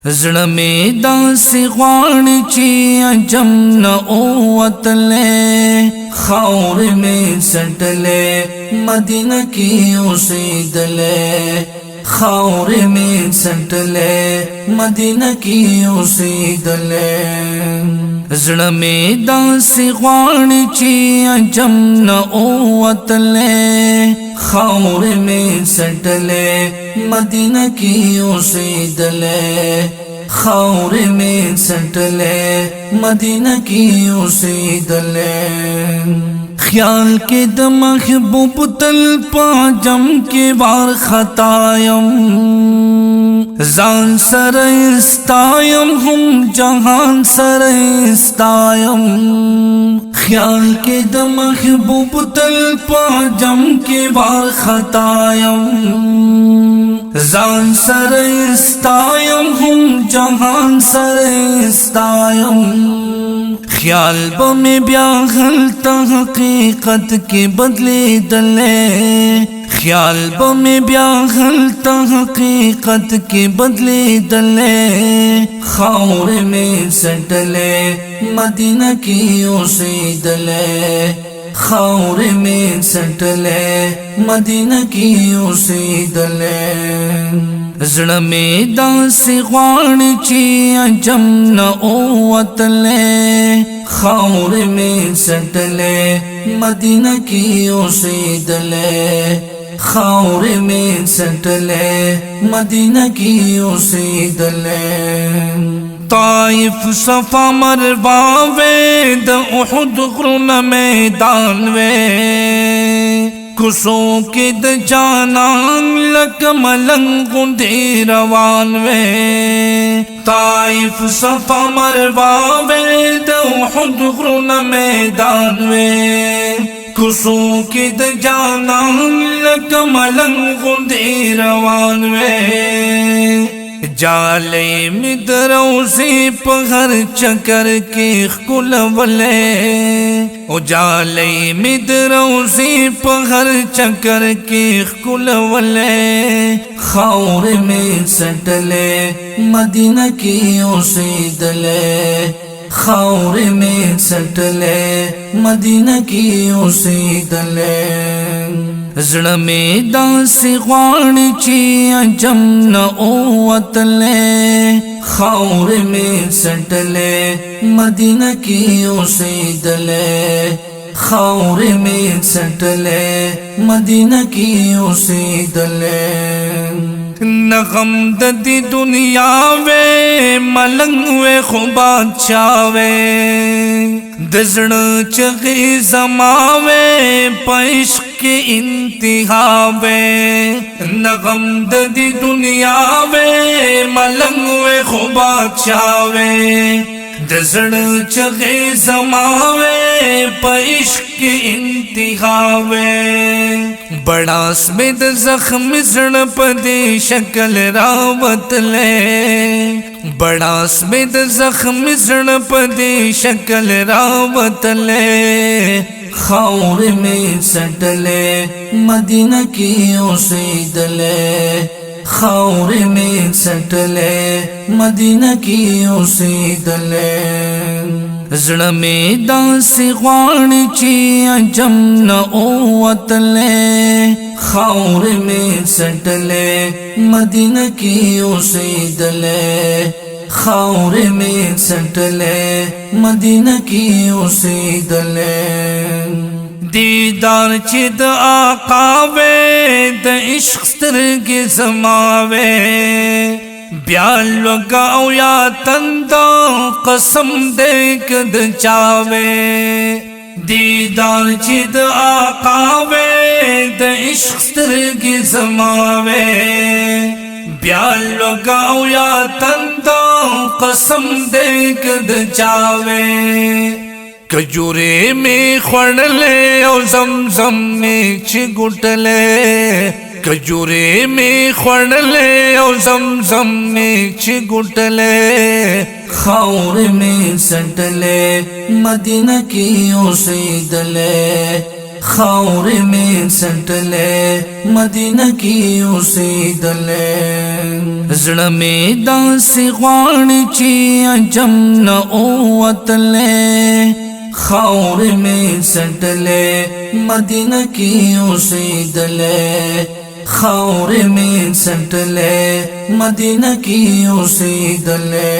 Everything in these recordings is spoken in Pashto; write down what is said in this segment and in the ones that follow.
زړه می داسې غواړي چې عجم نه اوتلې خاورې می سټلې مدینه کې اوسېدلې خاورې می سټلې مدینه کې اوسېدلې زړه می داسې غواړي چې عجم نه اوتلې خاورې می سټلې مدینه کې اوسېدلې خاورې می سټلې مدینه کې اوسېدلې خیال کې د محبوب تل پاجم کې بار خطایم ځان سره استایم هم جهان سره استایم خیال کې د محبوب تل پاجم کې بار خطایم ځان سره استایم هم جهان سره استایم خیال با میں بیا غلطا حقیقت کی بدلی دلے خیال با میں بیا غلطا حقیقت کی بدلی دلے خاور میں سٹلے مدینہ کی اوسېدلے خاور میں سٹلے مدینہ کی اوسېدلے زړه می داسې غواړي چې عجم نه اوتلې خاورې می سټلې مدینه کې اوسېدلې خاورې می سټلې مدینه کې اوسېدلې طائف صفا مروه وې د احد غرونه میدان وې کوسو کې د جانان لک ملنګ غوندې روان وې طائف صفا مروه وې د احد غرونه میدان وې کوسو کې د جانان لک ملنګ غوندې روان وې جالې می دروزې په هر چکر کې ښکلولې او جالې می دروزې په هر چکر کې ښکلولې خاورې می سټلې مدینه کې اوسېدلې خاورې می سټلې مدینه کې اوسېدلې زړه می داسې غواړي چې عجم نه اوتلې خاورې می سټلې مدینه کې اوسېدلې خاورې می سټلې مدینه کې اوسېدلې نغم د دې دنیا وې ملنګ وې خو بادشاہ وې د زړه چغې زما وې په عشق کې انتها وې نغم د دې دنیا وې ملنګ وې خو بادشاہ وې د زړه چغې زما وې په عشق کې انتها وې بڑاس میں د زخم زړه په دې شکل راوتلې بڑاس میں د زخم زړه په دې شکل راوتلې خاورې می سټلې مدینه کې اوسېدلې خاورې می سټلې مدینه کې اوسېدلې زړه می داسې غواړي چې عجم نه اوتلې خاورې می سټلې مدینه کې اوسېدلې خاورې می سټلې مدینه کې اوسېدلې دیدار چې د آقا وې د عشق سترګې زما وې بیا لوګا او یا تندا قسم دې کد چاوي دیدار چې د آقا وې د عشق سترګې زما وې بیا لوګا او یا تندا قسم دې کد چاوي کجورې می خړلې او زمزم می چې ګټلې کجورې می خړلې او زمزم می چې ګټلې خاورې می سټلې مدینه کې اوسېدلې خاور میں سٹلے مدینہ کی اوسیدلے زړه میں داسې غواړي چې عجم نه اوتلے خاور میں سٹلے مدینہ کی اوسیدلے خاور میں سٹلے مدینہ کی اوسیدلے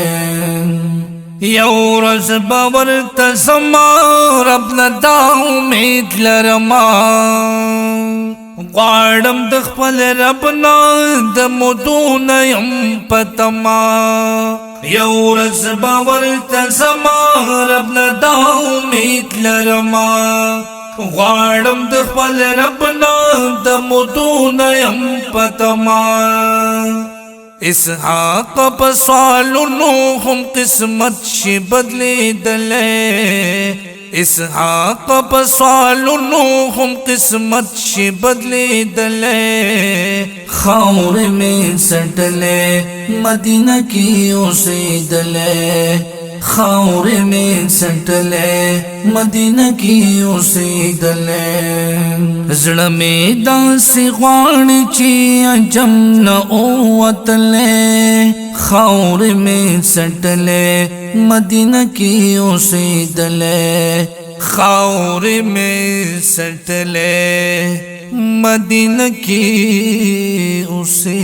یو ورځ به ورته زما رب نه دا امید لرما غواړم د خپل رب نه د مودو نه یم په تما یو ورځ به ورته زما رب نه دا امید لرما غواړم د خپل رب نه د مودو نه یم په تما اسحاق پسوالونو هم قسمت شي بدلیدلې اسحاق پسوالونو هم قسمت شي بدلیدلې خاور میں سٹلے مدینہ کی اوسیدلے خاور میں سٹلے مدینہ کی اوسیدلے زړه میں داسې غواړي چې عجم نه اوتلے خاور میں سٹلے مدینہ کی اوسیدلے خاور میں سٹلے مدینہ کی اوسیدلے